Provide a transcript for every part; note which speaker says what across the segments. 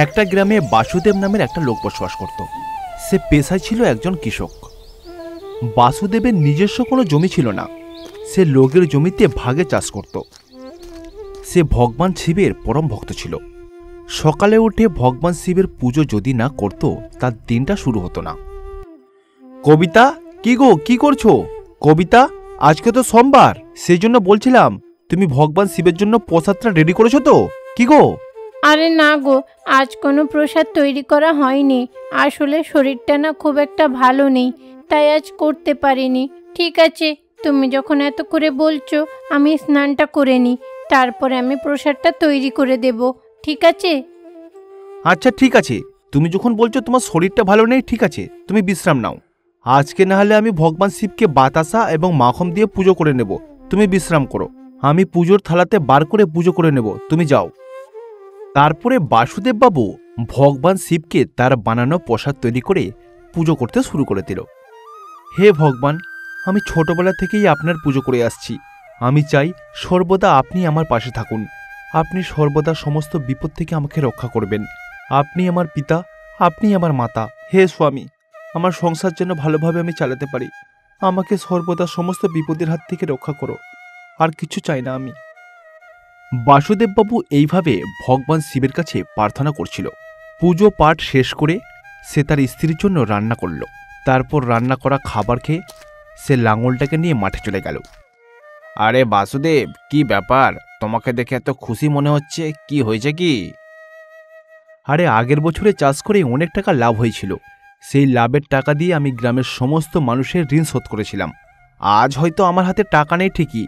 Speaker 1: একটা গ্রামে বাসুদেব নামের একটা লোক বসবাস করত। সে পেশায় ছিল একজন কৃষক। বাসুদেবের নিজস্ব কোনো জমি ছিল না, সে লোকের জমিতে ভাগে চাষ করত। সে ভগবান শিবের পরম ভক্ত ছিল। সকালে উঠে ভগবান শিবের পুজো যদি না করত তার দিনটা শুরু হতো না। কবিতা, কি গো, কি করছো? কবিতা, আজকে তো সোমবার, সেই জন্য বলছিলাম তুমি ভগবান শিবের জন্য প্রসাদটা রেডি করেছো তো? কি গো?
Speaker 2: আরে না গো, আজ কোনো প্রসাদ তৈরি করা হয়নি। আসলে শরীরটা না খুব একটা ভালো নেই, তাই আজ করতে পারিনি। ঠিক আছে, তুমি যখন এত করে বলছো, আমি স্নানটা করে নিই, তারপরে আমি প্রসাদটা তৈরি করে দেব। ঠিক আছে?
Speaker 1: আচ্ছা ঠিক আছে, তুমি যখন বলছো তোমার শরীরটা ভালো নেই, ঠিক আছে, তুমি বিশ্রাম নাও। আজকে না হলে আমি ভগবান শিবকে বাতাসা এবং মাখন দিয়ে পুজো করে নেব, তুমি বিশ্রাম করো। আমি পুজোর থালাতে বার করে পুজো করে নেব, তুমি যাও। তারপরে বাসুদেব বাবু ভগবান শিবকে তার বানানো প্রসাদ তৈরি করে পুজো করতে শুরু করে দিল। হে ভগবান, আমি ছোটবেলা থেকেই আপনার পুজো করে আসছি। আমি চাই সর্বদা আপনি আমার পাশে থাকুন। আপনি সর্বদা সমস্ত বিপদ থেকে আমাকে রক্ষা করবেন। আপনি আমার পিতা, আপনি আমার মাতা। হে স্বামী, আমার সংসার যেন ভালোভাবে আমি চালাতে পারি। আমাকে সর্বদা সমস্ত বিপদের হাত থেকে রক্ষা করো, আর কিছু চাই না আমি। বাসুদেববাবু এইভাবে ভগবান শিবের কাছে প্রার্থনা করছিল। পুজো পাঠ শেষ করে সে তার স্ত্রীর জন্য রান্না করল। তারপর রান্না করা খাবার খেয়ে সে লাঙলটাকে নিয়ে মাঠে চলে গেল। আরে বাসুদেব, কি ব্যাপার? তোমাকে দেখে এত খুশি মনে হচ্ছে, কি হয়েছে কি? আরে আগের বছরে চাষ করে অনেক টাকা লাভ হয়েছিল, সেই লাভের টাকা দিয়ে আমি গ্রামের সমস্ত মানুষের ঋণ শোধ করেছিলাম। আজ হয়তো আমার হাতে টাকা নেই ঠিকই,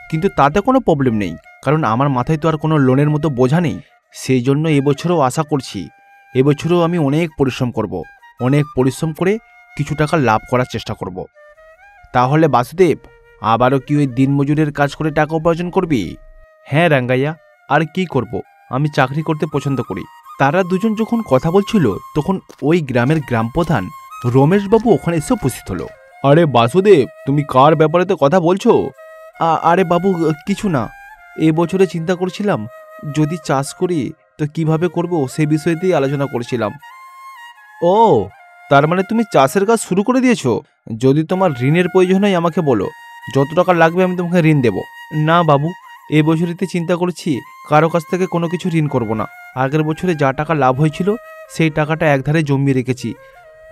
Speaker 1: কিন্তু তাতে কোনো প্রবলেম নেই, কারণ আমার মাথায় তো আর কোনো লোনের মতো বোঝা নেই। সেই জন্য এবছরও আশা করছি, এবছরও আমি অনেক পরিশ্রম করব, অনেক পরিশ্রম করে কিছু টাকা লাভ করার চেষ্টা করব। তাহলে বাসুদেব, আবারও কি ওই দিনমজুরের কাজ করে টাকা উপার্জন করবি? হ্যাঁ রাঙ্গাইয়া, আর কি করব, আমি চাকরি করতে পছন্দ করি। তারা দুজন যখন কথা বলছিল তখন ওই গ্রামের গ্রামপ্রধান রমেশবাবু ওখানে এসে উপস্থিত হলো। আরে বাসুদেব, তুমি কার ব্যাপারে তো কথা বলছো? আরে বাবু, কিছু না, এবছরে চিন্তা করছিলাম যদি চাষ করি তো কিভাবে করব সেই বিষয়তেই আলোচনা করছিলাম। ও, তার মানে তুমি চাষের কাজ শুরু করে দিয়েছো? যদি তোমার ঋণের প্রয়োজন হয় আমাকে বলো, যত টাকা লাগবে আমি তোমাকে ঋণ দেব। না বাবু, এই বছরিতে চিন্তা করছি কারো কাছ থেকে কোনো কিছু ঋণ করব না। আগের বছরে যা টাকা লাভ হয়েছিল সেই টাকাটা একধারে জমিয়ে রেখেছি,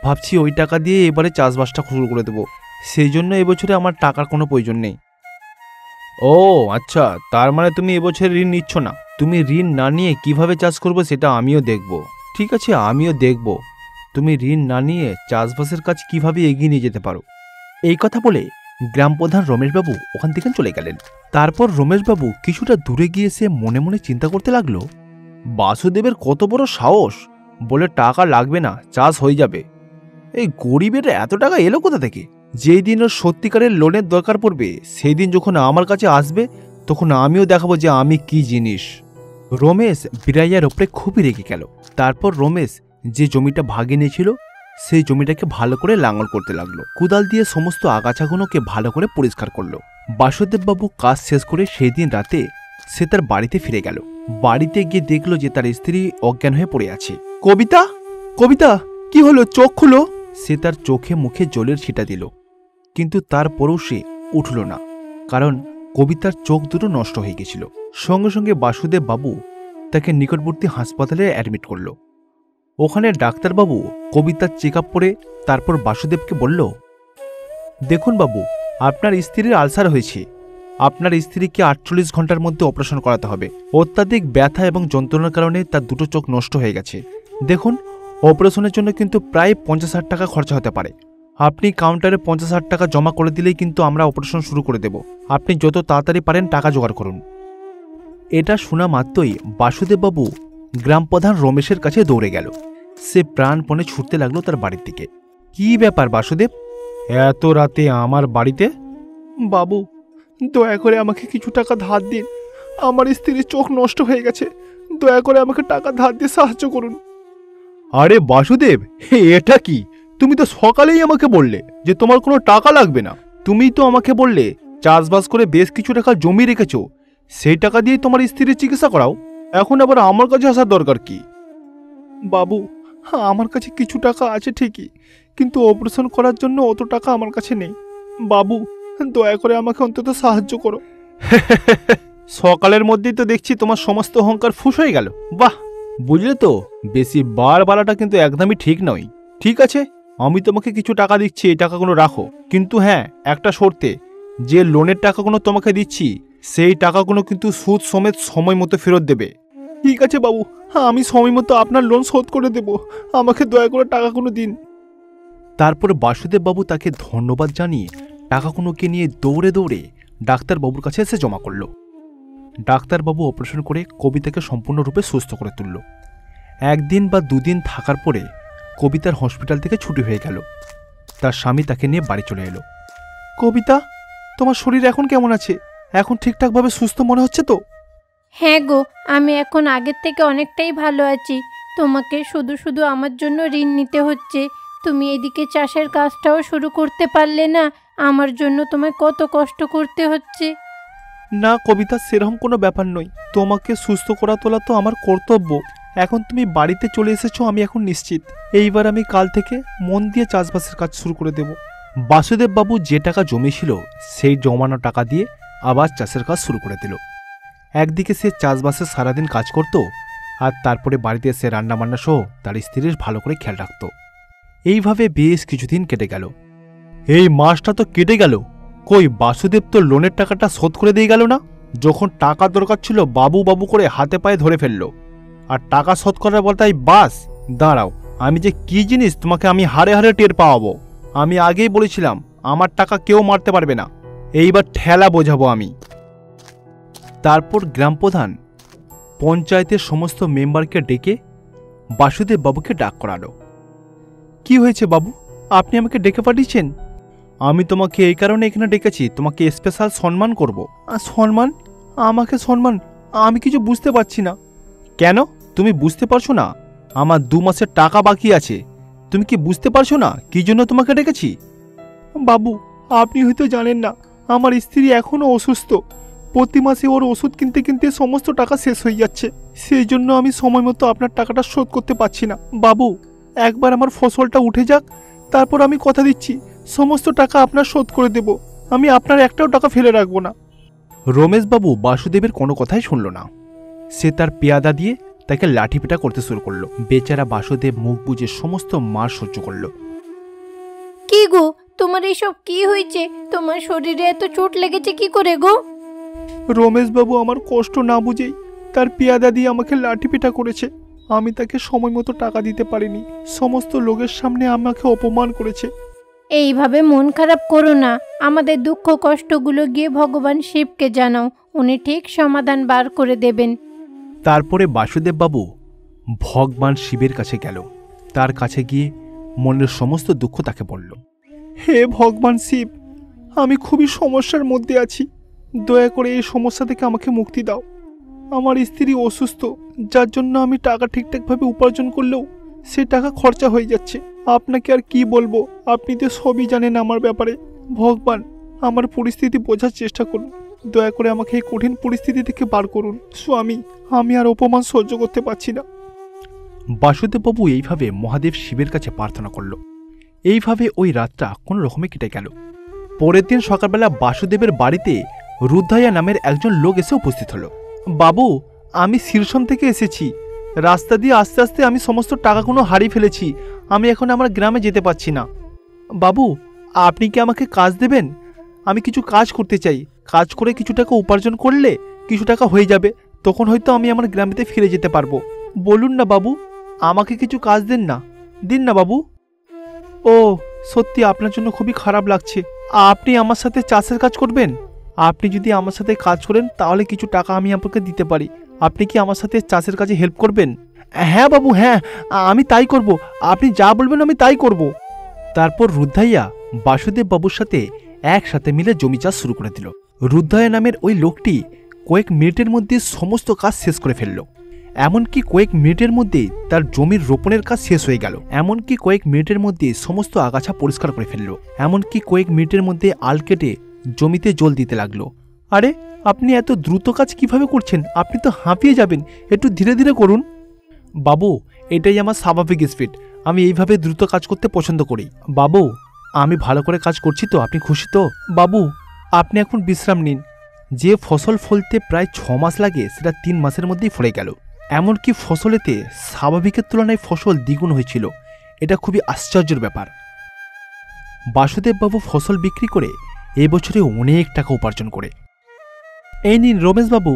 Speaker 1: ভাবছি ওই টাকা দিয়ে এবারে চাষবাসটা শুরু করে দেবো। সেই জন্য এবছরে আমার টাকার কোনো প্রয়োজন নেই। ও আচ্ছা, তার মানে তুমি এবছর ঋণ নিচ্ছ না। তুমি ঋণ না নিয়ে কিভাবে চাষ করবে সেটা আমিও দেখব। ঠিক আছে, আমিও দেখব তুমি ঋণ না নিয়ে চাষবাসের কাজ কিভাবে এগিয়ে নিয়ে যেতে পারো। এই কথা বলে গ্রামপ্রধান রমেশবাবু ওখান থেকে চলে গেলেন। তারপর রমেশবাবু কিছুটা দূরে গিয়ে সে মনে মনে চিন্তা করতে লাগলো, বাসুদেবের কত বড় সাহস, বলে টাকা লাগবে না, চাষ হয়ে যাবে। এই গরিবের এত টাকা এলো কোথা থেকে? যেই দিন ওর সত্যিকারের লোনের দরকার পড়বে সেই দিন যখন আমার কাছে আসবে তখন আমিও দেখাবো যে আমি কি জিনিস। রমেশ বিরাইয়ার ওপরে খুবই রেগে গেল। তারপর রমেশ যে জমিটা ভাগে নিয়েছিল সেই জমিটাকে ভালো করে লাঙল করতে লাগলো। কুদাল দিয়ে সমস্ত আগাছাগুলোকে ভালো করে পরিষ্কার করলো। বাসুদেববাবু কাজ শেষ করে সেই দিন রাতে সে তার বাড়িতে ফিরে গেল। বাড়িতে গিয়ে দেখলো যে তার স্ত্রী অজ্ঞান হয়ে পড়ে আছে। কবিতা, কবিতা, কি হলো? চোখ খুলো। সে তার চোখে মুখে জলের ছিটা দিল, কিন্তু তারপরও সে উঠল না, কারণ কবিতার চোখ দুটো নষ্ট হয়ে গেছিল। সঙ্গে সঙ্গে বাসুদেব বাবু তাকে নিকটবর্তী হাসপাতালে অ্যাডমিট করল। ওখানে ডাক্তারবাবু কবিতার চেক আপ করে তারপর বাসুদেবকে বলল, দেখুন বাবু, আপনার স্ত্রীর আলসার হয়েছে, আপনার স্ত্রীকে 48 ঘন্টার মধ্যে অপারেশন করাতে হবে। অত্যাধিক ব্যথা এবং যন্ত্রণার কারণে তার দুটো চোখ নষ্ট হয়ে গেছে। দেখুন, অপারেশনের জন্য কিন্তু প্রায় 50,000 টাকা খরচা হতে পারে। আপনি কাউন্টারে 50,000 টাকা জমা করে দিলেই কিন্তু আমরা অপারেশন শুরু করে দেব। আপনি যত তাড়াতাড়ি পারেন টাকা জোগাড় করুন। এটা শোনা মাত্রই বাসুদেববাবু গ্রামপ্রধান রমেশের কাছে দৌড়ে গেল। সে প্রাণপণে ছুটতে লাগলো তার বাড়ির দিকে। কি ব্যাপার বাসুদেব, এত রাতে আমার বাড়িতে? বাবু, দয়া করে আমাকে কিছু টাকা ধার দিন, আমার স্ত্রীর চোখ নষ্ট হয়ে গেছে, দয়া করে আমাকে টাকা ধার দিয়ে সাহায্য করুন। আরে বাসুদেব, এটা কি? তুমি তো সকালেই আমাকে বললে যে তোমার কোনো টাকা লাগবে না। তুমিই তো আমাকে বললে চাষবাস করে বেশ কিছু টাকা জমি রেখেছো, সেই টাকা দিয়ে তোমার স্ত্রীর চিকিৎসা করাও। এখন আবার আমার কাছে আসার দরকার কি? বাবু, আমার কাছে কিছু টাকা আছে ঠিকই, কিন্তু অপারেশন করার জন্য অত টাকা আমার কাছে নেই। বাবু, দয়া করে আমাকে অন্তত সাহায্য করো। সকালের মধ্যেই তো দেখছি তোমার সমস্ত অহংকার ফুস হয়ে গেল। বাহ, বুঝলে তো, বেশি বার বাড়াটা কিন্তু একদমই ঠিক নয়। ঠিক আছে, আমি তোমাকে কিছু টাকা দিচ্ছি, এই টাকাগুলো রাখো, কিন্তু হ্যাঁ, একটা শর্তে, যে লোনের টাকাগুলো তোমাকে দিচ্ছি সেই টাকাগুলো কিন্তু সুদ সমেত সময় মতো ফেরত দেবে। ঠিক আছে বাবু, আমি সময় মতো আপনার লোন শোধ করে দেব, আমাকে দয়া করে টাকাগুলো দিন। তারপর বাসুদেব বাবু তাকে ধন্যবাদ জানিয়ে টাকাগুলোকে নিয়ে দৌড়ে দৌড়ে ডাক্তারবাবুর কাছে এসে জমা করল। ডাক্তারবাবু অপারেশন করে কবিতাকে সম্পূর্ণরূপে সুস্থ করে তুলল। একদিন বা দুদিন থাকার পরে কবিতার হসপিটাল থেকে ছুটি হয়ে গেল। তার স্বামী তাকে নিয়ে বাড়ি চলে এলো। কবিতা, তোমার শরীর এখন কেমন আছে? এখন ঠিকঠাকভাবে সুস্থ মনে হচ্ছে তো?
Speaker 2: হ্যাঁ গো, আমি এখন আগের থেকে অনেকটাই ভালো আছি। তোমাকে শুধু শুধু আমার জন্য ঋণ নিতে হচ্ছে। তুমি এদিকে চাষের কাজটাও শুরু করতে পারলে না, আমার জন্য তোমায় কত কষ্ট করতে হচ্ছে।
Speaker 1: না কবিতা, সেরকম কোনো ব্যাপার নয়। তোমাকে সুস্থ করা তোলা তো আমার কর্তব্য। এখন তুমি বাড়িতে চলে এসেছো, আমি এখন নিশ্চিত। এইবার আমি কাল থেকে মন দিয়ে চাষবাসের কাজ শুরু করে দেব। বাসুদেব বাবু যে টাকা জমেছিল সেই জমানো টাকা দিয়ে আবার চাষের কাজ শুরু করে দিল। একদিকে সে চাষবাসে সারাদিন কাজ করত, আর তারপরে বাড়িতে এসে রান্নাবান্না সহ তার স্ত্রীর ভালো করে খেয়াল রাখত। এইভাবে বেশ কিছুদিন কেটে গেল। এই মাসটা তো কেটে গেল, কই বাসুদেব তো লোনের টাকাটা শোধ করে দিয়ে গেল না। যখন টাকা দরকার ছিল বাবু বাবু করে হাতে পায়ে ধরে ফেললো, আর টাকা শোধ করার বলতাই বাস। দাঁড়াও, আমি যে কি জিনিস তোমাকে আমি হারে হারে টের পাওয়াবো। আমি আগেই বলেছিলাম আমার টাকা কেউ মারতে পারবে না, এইবার ঠেলা বোঝাবো আমি। তারপর গ্রাম প্রধান পঞ্চায়েতের সমস্ত মেম্বারকে ডেকে বাসুদেব বাবুকে ডাক করালো। কি হয়েছে বাবু, আপনি আমাকে ডেকে পাঠিয়েছেন? আমি তোমাকে এই কারণে এখানে ডেকেছি, তোমাকে স্পেশাল সম্মান করব। সম্মান? আমাকে সম্মান? আমি কিছু বুঝতে পারছি না। কেন, তুমি বুঝতে পারছো না? আমার 2 মাসের টাকা বাকি আছে। তুমি কি বুঝতে পারছো না কি জন্য তোমাকে ডেকেছি? বাবু, আপনি হয়তো জানেন না, আমার স্ত্রী এখনো অসুস্থ। প্রতি মাসে ওর ওষুধ কিনতে কিনতে সমস্ত টাকা শেষ হয়ে যাচ্ছে। সেই জন্য আমি সময় মতো আপনার টাকাটা শোধ করতে পারছি না। বাবু, একবার আমার ফসলটা উঠে যাক, তারপর আমি কথা দিচ্ছি সমস্ত টাকা আপনার শোধ করে দেব। আমি আপনার একটাও টাকা ফেলে রাখবো না। রমেশবাবু বাসুদেবের কোনো কথাই শুনল না। সে তার পেয়াদা দিয়ে তাকে লাঠিপেটা করতে শুরু করলো। বেচারা বাসুদেব মুখ বুজে সমস্ত মার সহ্য করল।
Speaker 2: কি গো, তোমার এইসব কি হয়েছে? তোমার শরীরে এত চোট লেগেছে কি করে গো?
Speaker 1: রমেশবাবু আমার কষ্ট না বুঝেই তার পেয়াদা দিয়ে আমাকে লাঠিপেটা করেছে। আমি তাকে সময় মতো টাকা দিতে পারিনি, সমস্ত লোকের সামনে আমাকে অপমান করেছে।
Speaker 2: এইভাবে মন খারাপ করো না, আমাদের দুঃখ কষ্টগুলো গিয়ে ভগবান শিবকে জানাও, উনি ঠিক সমাধান বার করে দেবেন।
Speaker 1: তারপরে বাসুদেব বাবু ভগবান শিবের কাছে গেল। তার কাছে গিয়ে মনের সমস্ত দুঃখ তাকে বলল। হে ভগবান শিব, আমি খুবই সমস্যার মধ্যে আছি, দয়া করে এই সমস্যা থেকে আমাকে মুক্তি দাও। আমার স্ত্রী অসুস্থ, যার জন্য আমি টাকা ঠিকঠাকভাবে উপার্জন করলেও সে টাকা খরচা হয়ে যাচ্ছে। আপনাকে আর কি বলবো, আপনি তো সবই জানেন আমার ব্যাপারে। ভগবান, আমার পরিস্থিতি বোঝার চেষ্টা করুন, দয়া করে আমাকে এই কঠিন পরিস্থিতি থেকে বার করুন। স্বামী, আমি আর অপমান সহ্য করতে পারছি না। বাসুদেববাবু এইভাবে মহাদেব শিবের কাছে প্রার্থনা করল। এইভাবে ওই রাতটা কোনো রকমে কেটে গেল। পরের দিন সকালবেলা বাসুদেবের বাড়িতে রুদ্রাইয়া নামের একজন লোক এসে উপস্থিত হলো। বাবু, আমি শিরসম থেকে এসেছি। রাস্তা দিয়ে আস্তে আস্তে আমি সমস্ত টাকাগুলো হারিয়ে ফেলেছি। আমি এখন আমার গ্রামে যেতে পারছি না। বাবু, আপনি কি আমাকে কাজ দেবেন? আমি কিছু কাজ করতে চাই। কাজ করে কিছু টাকা উপার্জন করলে কিছু টাকা হয়ে যাবে, তখন হয়তো আমি আমার গ্রামেতে ফিরে যেতে পারবো। বলুন না বাবু, আমাকে কিছু কাজ দেন না, দিন না বাবু। ও সত্যি আপনার জন্য খুবই খারাপ লাগছে। আপনি আমার সাথে চাষের কাজ করবেন? আপনি যদি আমার সাথে কাজ করেন তাহলে কিছু টাকা আমি আপনাকে দিতে পারি। আপনি কি আমার সাথে চাষের কাজে হেল্প করবেন? হ্যাঁ বাবু, হ্যাঁ, আমি তাই করব। আপনি যা বলবেন আমি তাই করব। তারপর রুদ্রাইয়া বাসুদেব বাবুর সাথে একসাথে মিলে জমি চাষ শুরু করে দিল। রুদ্রাইয়া নামের ওই লোকটি কয়েক মিনিটের মধ্যে সমস্ত কাজ শেষ করে ফেলল। এমনকি কয়েক মিনিটের মধ্যে তার জমির রোপণের কাজ শেষ হয়ে গেল। এমনকি কয়েক মিনিটের মধ্যে সমস্ত আগাছা পরিষ্কার করে ফেলল। এমনকি কয়েক মিনিটের মধ্যে আল কেটে জমিতে জল দিতে লাগলো। আরে, আপনি এত দ্রুত কাজ কিভাবে করছেন? আপনি তো হাঁপিয়ে যাবেন, একটু ধীরে ধীরে করুন। বাবু, এটাই আমার স্বাভাবিক স্পিড। আমি এইভাবে দ্রুত কাজ করতে পছন্দ করি। বাবু, আমি ভালো করে কাজ করছি তো? আপনি খুশি তো? বাবু, আপনি এখন বিশ্রাম নিন। যে ফসল ফলতে প্রায় 6 মাস লাগে সেটা 3 মাসের মধ্যেই ফলে গেল। এমনকি ফসলেতে স্বাভাবিকের তুলনায় ফসল দ্বিগুণ হয়েছিল। এটা খুবই আশ্চর্যের ব্যাপার। বাসুদেববাবু ফসল বিক্রি করে এবছরে অনেক টাকা উপার্জন করে। এই নিন রমেশবাবু,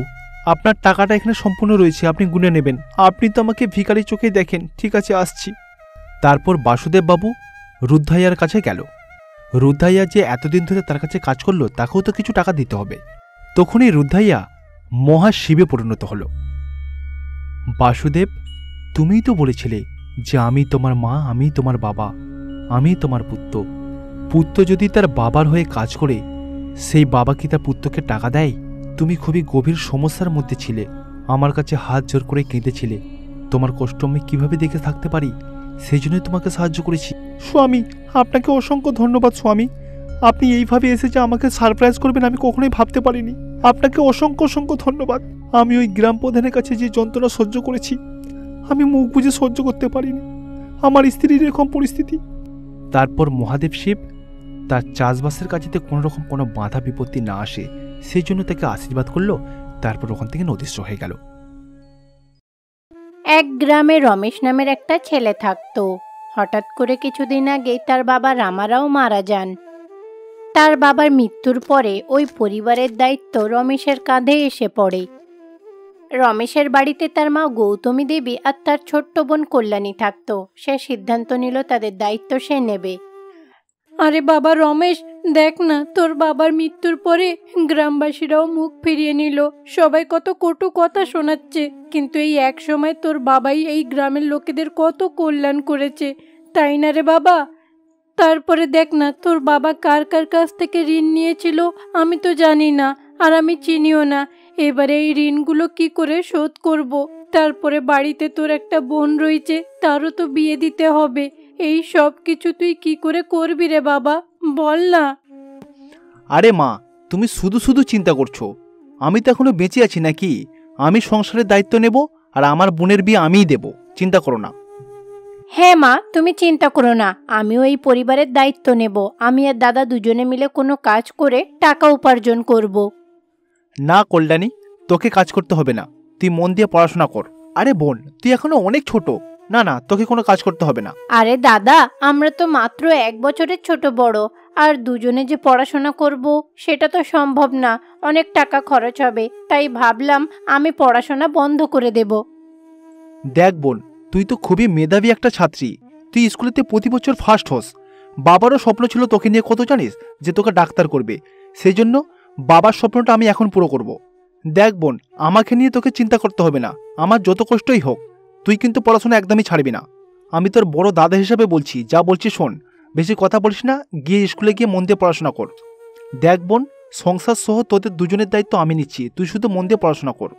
Speaker 1: আপনার টাকাটা এখানে সম্পূর্ণ রয়েছে, আপনি গুনে নেবেন। আপনি তো আমাকে ভিখারি চোখেই দেখেন। ঠিক আছে, আসছি। তারপর বাসুদেববাবু রুদ্ধাইয়ার কাছে গেল। রুদ্ধাইয়া যে এতদিন ধরে তার কাছে কাজ করলো তাকেও তো কিছু টাকা দিতে হবে। তখনই রুদ্ধাইয়া মহাশিবে পরিণত হল। বাসুদেব, তুমিই তো বলেছিলে যে আমি তোমার মা, আমি তোমার বাবা, আমি তোমার পুত্র। পুত্র যদি তার বাবার হয়ে কাজ করে, সেই বাবা কি তার পুত্রকে টাকা দেয়? তুমি খুবই গভীর সমস্যার মধ্যে ছিলে, আমার কাছে হাত জোর করে কেঁদেছিলে। তোমার কষ্ট আমি কিভাবে দেখে থাকতে পারি, সেই জন্যই তোমাকে সাহায্য করেছি। স্বামী, আপনাকে অসংখ্য ধন্যবাদ স্বামী। আপনি এইভাবে এসে যে আমাকে সারপ্রাইজ করবেন আমি কখনোই ভাবতে পারিনি। আপনাকে অসংখ্য অসংখ্য ধন্যবাদ। আমি ওই গ্রাম প্রধানের কাছে যে যন্ত্রণা সহ্য করেছি, আমি মুখ বুজে সহ্য করতে পারিনি। আমার স্ত্রীর এরকম পরিস্থিতি। তারপর মহাদেব শিব তার চাষবাসের কাজেতে কোনোরকম কোনো বাধা বিপত্তি না আসে সেই জন্য তাকে আশীর্বাদ করলো। তারপর ওখান থেকে অদৃশ্য হয়ে গেল।
Speaker 2: এক গ্রামে রমেশ নামের একটা ছেলে থাকতো। হঠাৎ করে কিছুদিন আগে তার বাবা রামারাও মারা যান। তার বাবার মৃত্যুর পরে ওই পরিবারের দায়িত্ব রমেশের কাঁধে এসে পড়ে। রমেশের বাড়িতে তার মা গৌতমী দেবী আর তার ছোট্ট বোন কল্যাণী থাকতো। সে সিদ্ধান্ত নিল তাদের দায়িত্ব সে নেবে। আরে বাবা রমেশ, দেখ না, তোর বাবার মৃত্যুর পরে গ্রামবাসীরাও মুখ ফিরিয়ে নিল। সবাই কত কটু কথা শোনাচ্ছে, কিন্তু এই এক সময় তোর বাবাই এই গ্রামের লোকেদের কত কল্যাণ করেছে, তাই না রে বাবা? তারপরে দেখ না, তোর বাবা কার কার কাছ থেকে ঋণ নিয়েছিল আমি তো জানি না, আর আমি চিনিও না। এবারে এই ঋণগুলো কি করে শোধ করব? তারপরে বাড়িতে তোর একটা বোন রয়েছে, তারও তো বিয়ে দিতে হবে। এই সব কিছু তুই কি করে করবি রে বাবা, বল না।
Speaker 1: আরে মা, তুমি শুধু শুধু চিন্তা করছো। আমি তো এখনো বেঁচে আছি নাকি? আমি সংসারের দায়িত্ব নেব আর আমার বোনের বিয়ে আমিই দেব, চিন্তা করো না।
Speaker 2: হ্যাঁ মা, তুমি চিন্তা করো না, আমিও এই পরিবারের দায়িত্ব নেব। আমি আর দাদা দুজনে মিলে কোনো কাজ করে টাকা উপার্জন করব।
Speaker 1: না কল্যাণী, তোকে কাজ করতে হবে না, তুই মন দিয়ে পড়াশোনা কর। আরে বোন, তুই এখনো অনেক ছোট। না না, তোকে কোনো কাজ করতে হবে না।
Speaker 2: আরে দাদা, আমরা তো মাত্র 1 বছরের ছোট বড়, আর দুজনে যে পড়াশোনা করব সেটা তো সম্ভব না, অনেক টাকা খরচ হবে। তাই ভাবলাম আমি পড়াশোনা বন্ধ করে দেব।
Speaker 1: দেখ বোন, তুই তো খুবই মেধাবী একটা ছাত্রী। তুই স্কুলেতে প্রতি বছর ফার্স্ট হোস। বাবারও স্বপ্ন ছিল তোকে নিয়ে, কত জানিস, যে তোকে ডাক্তার করবে। সেই জন্য বাবার স্বপ্নটা আমি এখন পুরো করব। দেখ বোন, আমাকে নিয়ে তোকে চিন্তা করতে হবে না। আমার যত কষ্টই হোক, তুই কিন্তু পড়াশোনা একদমই ছাড়বি না। আমি তোর বড় দাদা হিসাবে বলছি, যা বলছি শোন। বেশি কথা বলিস না, গিয়ে স্কুলে গিয়ে মন দিয়ে পড়াশোনা কর। দেখ বোন, সংসার সহ তোদের দুজনের দায়িত্ব আমি নিচ্ছি, তুই শুধু মন দিয়ে পড়াশোনা কর।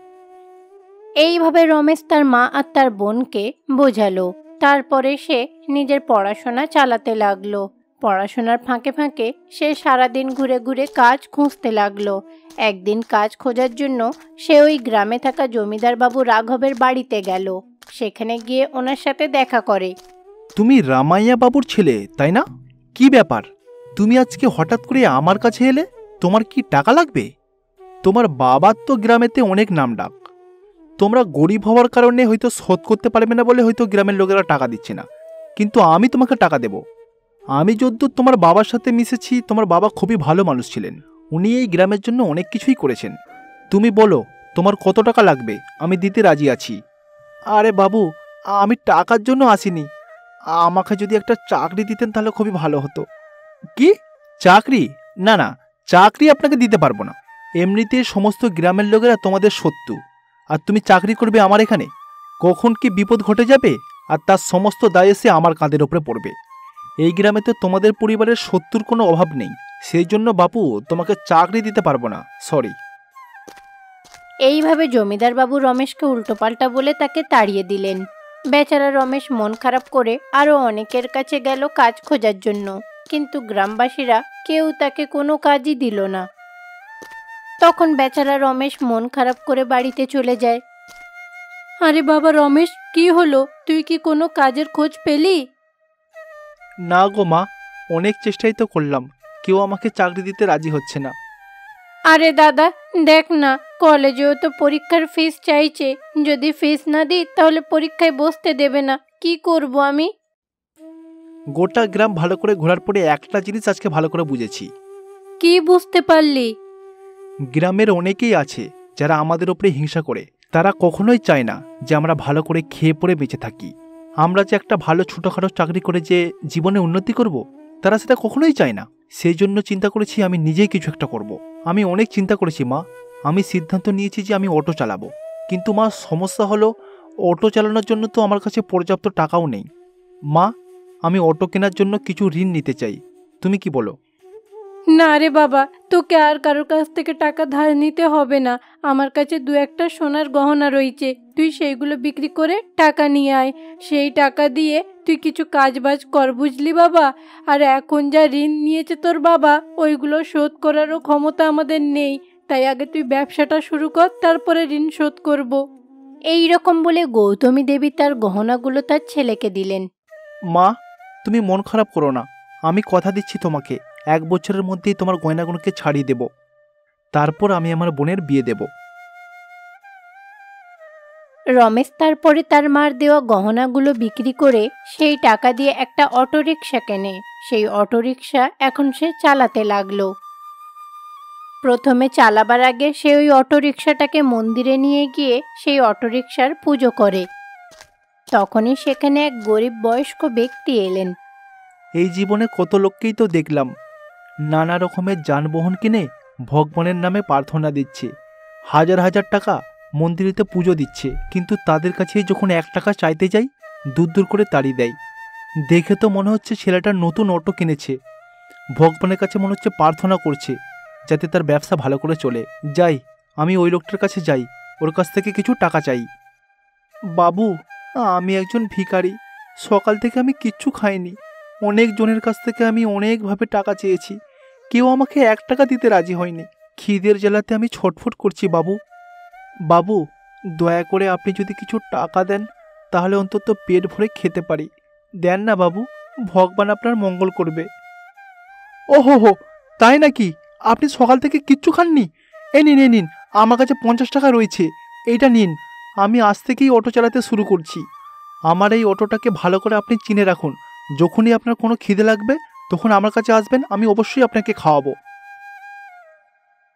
Speaker 2: এইভাবে রমেশ তার মা আর তার বোনকে বোঝালো। তারপরে সে নিজের পড়াশোনা চালাতে লাগলো। পড়াশোনার ফাঁকে ফাঁকে সে সারাদিন ঘুরে ঘুরে কাজ খুঁজতে লাগলো। একদিন কাজ খোঁজার জন্য সে ওই গ্রামে থাকা জমিদার বাবু রাঘবের বাড়িতে গেল। সেখানে গিয়ে ওনার সাথে দেখা করে।
Speaker 1: তুমি রামাইয়া বাবুর ছেলে, তাই না? কি ব্যাপার, তুমি আজকে হঠাৎ করে আমার কাছে এলে? তোমার কি টাকা লাগবে? তোমার বাবার তো গ্রামেতে অনেক নাম ডাক। তোমরা গরিব হওয়ার কারণে হয়তো শোধ করতে পারবে না বলে হয়তো গ্রামের লোকেরা টাকা দিচ্ছে না, কিন্তু আমি তোমাকে টাকা দেব। আমি যদ্দূর তোমার বাবার সাথে মিশেছি, তোমার বাবা খুবই ভালো মানুষ ছিলেন। উনি এই গ্রামের জন্য অনেক কিছুই করেছেন। তুমি বলো তোমার কত টাকা লাগবে, আমি দিতে রাজি আছি। আরে বাবু, আমি টাকার জন্য আসিনি। আমাকে যদি একটা চাকরি দিতেন তাহলে খুবই ভালো হতো। কি চাকরি? না না, চাকরি আপনাকে দিতে পারবো না। এমনিতে সমস্ত গ্রামের লোকেরা তোমাদের শত্রু, আর তুমি চাকরি করবে আমার এখানে? কখন কি বিপদ ঘটে যাবে আর তার সমস্ত দায় এসে আমার কাঁধের ওপরে পড়বে। এই গ্রামে তো তোমাদের পরিবারের শত্রুর কোনো অভাব নেই, সেই জন্য বাপু তোমাকে চাকরি দিতে পারবো না, সরি।
Speaker 2: এইভাবে জমিদার বাবু রমেশকে উল্টোপাল্টা বলে তাকে তাড়িয়ে দিলেন। বেচারা রমেশ মন খারাপ করে আরও অনেকের কাছে গেল কাজ খোঁজার জন্য, কিন্তু গ্রামবাসীরা কেউ তাকে কোনো কাজই দিল না। তখন বেচারা রমেশ মন খারাপ করে বাড়িতে চলে যায়। আরে বাবা রমেশ, কি হলো? তুই কি কোনো কাজের খোঁজ পেলি?
Speaker 1: না গো মা, অনেক চেষ্টাই তো করলাম, কেউ আমাকে চাকরি দিতে রাজি হচ্ছে না।
Speaker 2: আরে দাদা, দেখ না, কলেজেও তো পরীক্ষার ফিস চাইছে। যদি ফিস না দিই তাহলে পরীক্ষায় বসতে দেবে না। কি করব আমি?
Speaker 1: গোটা গ্রাম ভালো করে ঘোরার পরে একটা জিনিস আজকে ভালো করে বুঝেছি।
Speaker 2: কি বুঝতে পারলি?
Speaker 1: গ্রামের অনেকেই আছে যারা আমাদের ওপরে হিংসা করে। তারা কখনোই চায় না যে আমরা ভালো করে খেয়ে পরে বেঁচে থাকি। আমরা যে একটা ভালো ছোটোখাটো চাকরি করে যে জীবনে উন্নতি করব, তারা সেটা কখনোই চায় না। সেই জন্য চিন্তা করেছি আমি নিজেই কিছু একটা করব। আমি অনেক চিন্তা করেছি মা, আমি সিদ্ধান্ত নিয়েছি যে আমি অটো চালাবো। কিন্তু মা, সমস্যা হলো অটো চালানোর জন্য তো আমার কাছে পর্যাপ্ত টাকাও নেই। মা, আমি অটো কেনার জন্য কিছু ঋণ নিতে চাই, তুমি কি বলো?
Speaker 2: না রে বাবা, তোকে আর কারোর কাছ থেকে টাকা ধার নিতে হবে না। আমার কাছে দু একটা সোনার গহনা রয়েছে, তুই সেইগুলো বিক্রি করে টাকা নিয়ে আয়। সেই টাকা দিয়ে তুই কিছু কাজবাজ কর, বুঝলি বাবা? আর এখন যা ঋণ নিয়েছে তোর বাবা, ওইগুলো শোধ করারও ক্ষমতা আমাদের নেই। তাই আগে তুই ব্যবসাটা শুরু কর, তারপরে ঋণ শোধ করব। এই রকম বলে গৌতমী দেবী তার গহনাগুলো তার ছেলেকে দিলেন।
Speaker 1: মা, তুমি মন খারাপ করো না, আমি কথা দিচ্ছি তোমাকে 1 বছরের মধ্যেই তোমার গয়নাগুলোকে ছাড়িয়ে দেব। তারপর আমি আমার বোনের বিয়ে দেব।
Speaker 2: রমেশ তারপরে তার মার দেওয়া গহনাগুলো বিক্রি করে সেই টাকা দিয়ে একটা অটোরিকশা কেনে। সেই অটোরিকশা এখন সে চালাতে লাগলো। প্রথমে চালাবার আগে সে ওই অটোরিকশাটাকে মন্দিরে নিয়ে গিয়ে সেই অটোরিকশার পুজো করে। তখনই সেখানে এক গরিব বয়স্ক ব্যক্তি এলেন।
Speaker 1: এই জীবনে কত লোককেই তো দেখলাম নানা রকমের যানবাহন কিনে ভগবানের নামে প্রার্থনা দিচ্ছে, হাজার হাজার টাকা মন্দিরেতে পুজো দিচ্ছে, কিন্তু তাদের কাছে যখন 1 টাকা চাইতে যাই দূর দূর করে তাড়িয়ে দেয়। দেখে তো মনে হচ্ছে ছেলেটা নতুন অটো কিনেছে, ভগবানের কাছে মনে হচ্ছে প্রার্থনা করছে যাতে তার ব্যবসা ভালো করে চলে। যাই, আমি ওই লোকটার কাছে যাই, ওর কাছ থেকে কিছু টাকা চাই। বাবু, আমি একজন ভিখারি, সকাল থেকে আমি কিচ্ছু খাইনি। অনেক জনের কাছ থেকে আমি অনেকভাবে টাকা চেয়েছি, কেউ আমাকে 1 টাকা দিতে রাজি হয়নি। খিদের জ্বালাতে আমি ছটফট করছি বাবু। বাবু, দয়া করে আপনি যদি কিছু টাকা দেন তাহলে অন্তত পেট ভরে খেতে পারি। দেন না বাবু, ভগবান আপনার মঙ্গল করবে। ওহো হো, তাই নাকি? আপনি সকাল থেকে কিচ্ছু খাননি? এ নিন, এ নিন, আমার কাছে 50 টাকা রয়েছে, এইটা নিন। আমি আজ থেকেই অটো চালাতে শুরু করছি। আমার এই অটোটাকে ভালো করে আপনি চিনে রাখুন, যখনই আপনার কোনো খিদে লাগবে তখন আমার কাছে আসবেন, আমি অবশ্যই আপনাকে খাওয়াবো।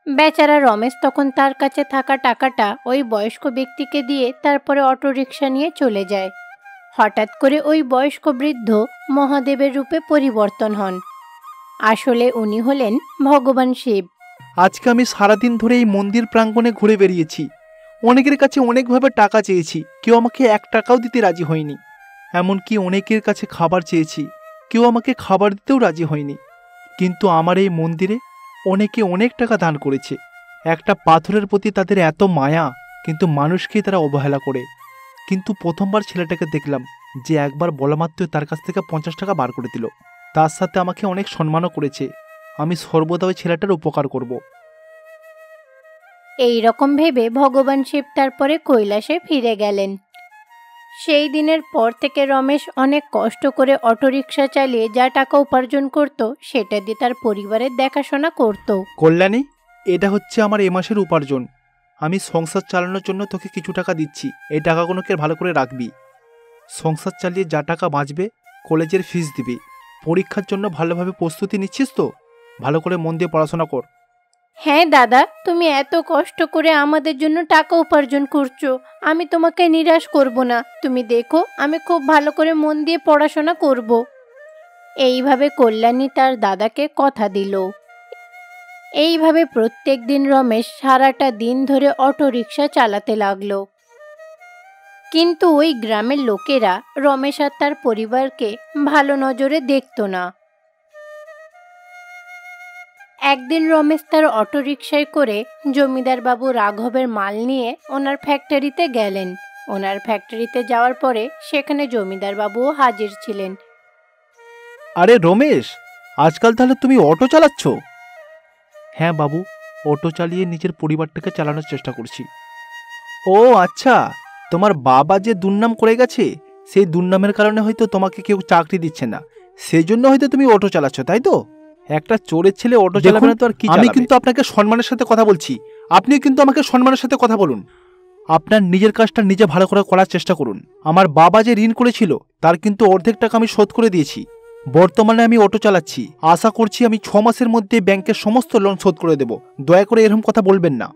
Speaker 2: বেচারা রমেশ তখন তার কাছে থাকা টাকাটা ওই বয়স্ক ব্যক্তিকে দিয়ে তারপরে অটোরিকশা নিয়ে চলে যায়। হঠাৎ করে ওই বয়স্ক বৃদ্ধ মহাদেবের রূপে পরিবর্তন হন। আসলে উনি হলেন ভগবান শিব।
Speaker 1: আজকে আমি সারাদিন ধরে এই মন্দির প্রাঙ্গণে ঘুরে বেরিয়েছি, অনেকের কাছে অনেকভাবে টাকা চেয়েছি, কেউ আমাকে 1 টাকাও দিতে রাজি হয়নি। এমনকি অনেকের কাছে খাবার চেয়েছি, কেউ আমাকে খাবার দিতেও রাজি হয়নি। কিন্তু আমার এই মন্দিরে অনেকে অনেক টাকা দান করেছে। একটা পাথরের প্রতি তাদের এত মায়া, কিন্তু মানুষকেই তারা অবহেলা করে। কিন্তু প্রথমবার ছেলেটাকে দেখলাম যে একবার বলা মাত্রই তার কাছ থেকে 50 টাকা বার করে দিল। তার সাথে আমাকে অনেক সম্মানও করেছে। আমি সর্বদা ওই ছেলেটার উপকার করব।
Speaker 2: এই রকম ভেবে ভগবান শিব তারপরে কৈলাসে ফিরে গেলেন। সেই দিনের পর থেকে রমেশ অনেক কষ্ট করে অটোরিকশা চালিয়ে যা টাকা উপার্জন করত সেটা দিয়ে তার পরিবারের দেখাশোনা করত।
Speaker 1: কল্যাণী, এটা হচ্ছে আমার এ মাসের উপার্জন। আমি সংসার চালানোর জন্য তোকে কিছু টাকা দিচ্ছি, এই টাকাগুলোকে ভালো করে রাখবি। সংসার চালিয়ে যা টাকা বাঁচবে কলেজের ফিস দিবি। পরীক্ষার জন্য ভালোভাবে প্রস্তুতি নিচ্ছিস তো? ভালো করে মন দিয়ে পড়াশোনা কর।
Speaker 2: হ্যাঁ দাদা, তুমি এত কষ্ট করে আমাদের জন্য টাকা উপার্জন করছো, আমি তোমাকে নিরাশ করব না। তুমি দেখো, আমি খুব ভালো করে মন দিয়ে পড়াশোনা করব। এইভাবে কল্যাণী তার দাদাকে কথা দিল। এইভাবে প্রত্যেক দিন রমেশ সারাটা দিন ধরে অটোরিকশা চালাতে লাগলো। কিন্তু ওই গ্রামের লোকেরা রমেশ আর তার পরিবারকে ভালো নজরে দেখতো না। একদিন রমেশ তার অটোরিকশায় করে জমিদার বাবু রাঘবের মাল নিয়ে ওনার ফ্যাক্টরিতে গেলেন। ওনার ফ্যাক্টরিতে যাওয়ার পরে সেখানে জমিদার বাবুও হাজির ছিলেন।
Speaker 1: আরে রমেশ, আজকাল তাহলে তুমি অটো চালাচ্ছ? হ্যাঁ বাবু, অটো চালিয়ে নিজের পরিবারটাকে চালানোর চেষ্টা করছি। ও আচ্ছা, তোমার বাবা যে দুর্নাম করে গেছে, সেই দুর্নামের কারণে হয়তো তোমাকে কেউ চাকরি দিচ্ছে না, সেই জন্য হয়তো তুমি অটো চালাচ্ছ, তাই তো? একটা চোরের ছেলে অটো চালাবে না তো আর কি? আমি কিন্তু আপনাকে সম্মানের সাথে কথা বলছি, আপনিও কিন্তু আমাকে সম্মানের সাথে কথা বলুন। আপনার নিজের কাজটা নিজে ভালো করে করার চেষ্টা করুন। আমার বাবা যে ঋণ করেছিল তার কিন্তু অর্ধেক টাকা আমি শোধ করে দিয়েছি। বর্তমানে আমি অটো চালাচ্ছি, আশা করছি আমি 6 মাসের মধ্যে ব্যাংকের সমস্ত লোন শোধ করে দেব। দয়া করে এরকম কথা বলবেন না।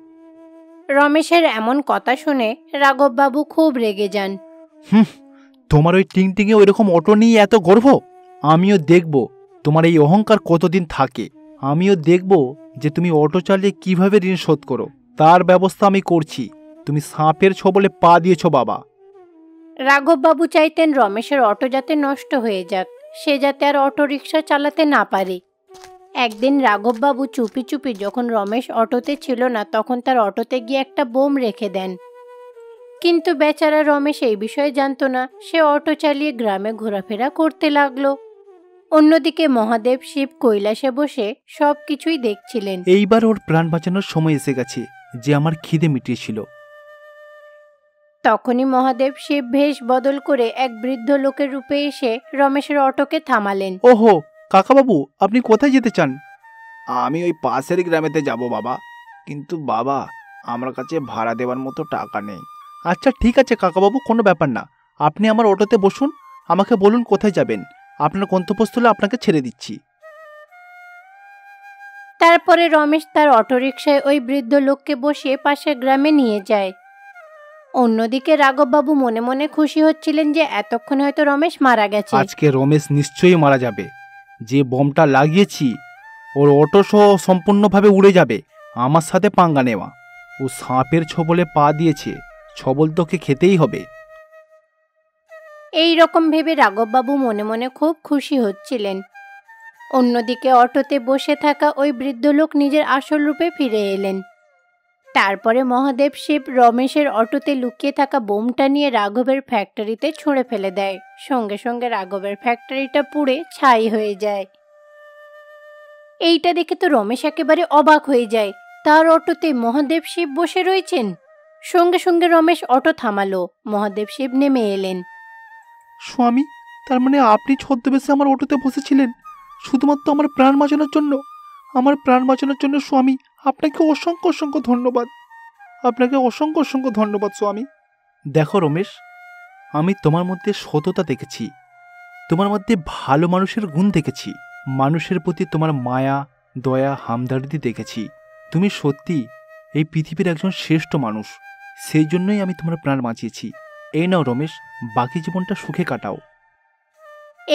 Speaker 2: রমেশের এমন কথা শুনে রাঘববাবু খুব রেগে যান।
Speaker 1: তোমার ওই টিংটিংয়ে ওই রকম অটো নিয়ে এত গর্ব? আমিও দেখব তোমার এই অহংকার কতদিন থাকে। আমিও দেখব যে তুমি অটো চালিয়ে কিভাবে ঋণ শোধ করো, তার ব্যবস্থা আমি করছি। তুমি সাপের ছোবলে পা দিয়েছ বাবা।
Speaker 2: রাঘববাবু চাইতেন রমেশের অটো যাতে নষ্ট হয়ে যাক, সে যাতে আর অটো রিক্সা চালাতে না পারে। একদিন রাঘববাবু চুপি চুপি যখন রমেশ অটোতে ছিল না তখন তার অটোতে গিয়ে একটা বোম রেখে দেন। কিন্তু বেচারা রমেশ এই বিষয়ে জানতো না, সে অটো চালিয়ে গ্রামে ঘোরাফেরা করতে লাগলো। অন্যদিকে মহাদেব শিব কৈলাসে বসে সব কিছুই দেখছিলেন।
Speaker 1: এইবার ওর প্রাণ বাঁচানোর সময় এসে গেছে, যে আমার খিদে মিটিয়েছিল।
Speaker 2: তখনই মহাদেব শিব ভেষ বদল করে এক বৃদ্ধ লোকের রূপে এসে রমেশের অটোকে থামালেন।
Speaker 1: ওহো কাকাবাবু, আপনি কোথায় যেতে চান? আমি ওই পাশের গ্রামেতে যাব বাবা, কিন্তু বাবা আমার কাছে ভাড়া দেওয়ার মতো টাকা নেই। আচ্ছা ঠিক আছে কাকাবাবু, কোনো ব্যাপার না, আপনি আমার অটোতে বসুন, আমাকে বলুন কোথায় যাবেন, আপনার গন্তব্যস্থলে আপনাকে ছেড়ে দিচ্ছি।
Speaker 2: তারপরে রমেশ তার অটোরিকশায় ওই বৃদ্ধ লোককে বসিয়ে পাশের গ্রামে নিয়ে যায়। অন্যদিকে রাঘববাবু মনে মনে খুশি হচ্ছিলেন যে এতক্ষণে হয়তো রমেশ মারা গেছে।
Speaker 1: আজকে রমেশ নিশ্চয়ই মারা যাবে। যে বোমটা লাগিয়েছি ওর অটো সহ সম্পূর্ণভাবে উড়ে যাবে। আমার সাথে পাঙ্গা নেওয়া, ও সাপের ছোবলে পা দিয়েছে, ছবল তোকে খেতেই হবে।
Speaker 2: এই রকম ভেবে রাঘববাবু মনে মনে খুব খুশি হচ্ছিলেন। অন্যদিকে অটোতে বসে থাকা ওই বৃদ্ধ লোক নিজের আসল রূপে ফিরে এলেন। তারপরে মহাদেব শিব রমেশের অটোতে লুকিয়ে থাকা বোমটা নিয়ে রাঘবের ফ্যাক্টরিতে ছুঁড়ে ফেলে দেয়। সঙ্গে সঙ্গে রাঘবের ফ্যাক্টরিটা পুড়ে ছাই হয়ে যায়। এইটা দেখে তো রমেশ একেবারে অবাক হয়ে যায়, তার অটোতে মহাদেব শিব বসে রয়েছেন। সঙ্গে সঙ্গে রমেশ অটো থামালো, মহাদেব শিব নেমে এলেন।
Speaker 1: স্বামী, তার মানে আপনি ছদ্মবেশে আমার অটোতে বসেছিলেন শুধুমাত্র আমার প্রাণ বাঁচানোর জন্য? আমার প্রাণ বাঁচানোর জন্য স্বামী, আপনাকে অসংখ্য অসংখ্য ধন্যবাদ। আপনাকে অসংখ্য অসংখ্য ধন্যবাদ স্বামী। দেখো রমেশ, আমি তোমার মধ্যে সততা দেখেছি, তোমার মধ্যে ভালো মানুষের গুণ দেখেছি, মানুষের প্রতি তোমার মায়া, দয়া, হামদর্দি দেখেছি। তুমি সত্যি এই পৃথিবীর একজন শ্রেষ্ঠ মানুষ, সেই জন্যই আমি তোমার প্রাণ বাঁচিয়েছি। এই নাও রমেশ, বাকি জীবনটা সুখে কাটাও।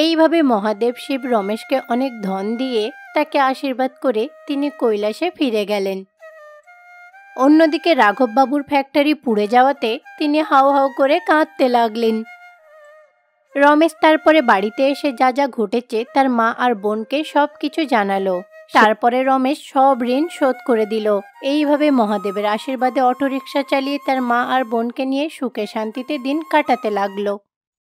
Speaker 2: এইভাবে মহাদেব শিব রমেশকে অনেক ধন দিয়ে তাকে আশীর্বাদ করে তিনি কৈলাসে ফিরে গেলেন। অন্যদিকে রাঘববাবুর ফ্যাক্টরি পুড়ে যাওয়াতে তিনি হাউ হাউ করে কাঁদতে লাগলেন। রমেশ তারপরে বাড়িতে এসে যা যা ঘটেছে তার মা আর বোনকে সব কিছু জানালো। তারপরে রমেশ সব ঋণ শোধ করে দিল। এইভাবে মহাদেবের আশীর্বাদে অটোরিকশা চালিয়ে তার মা আর বোনকে নিয়ে সুখে শান্তিতে দিন কাটাতে লাগলো।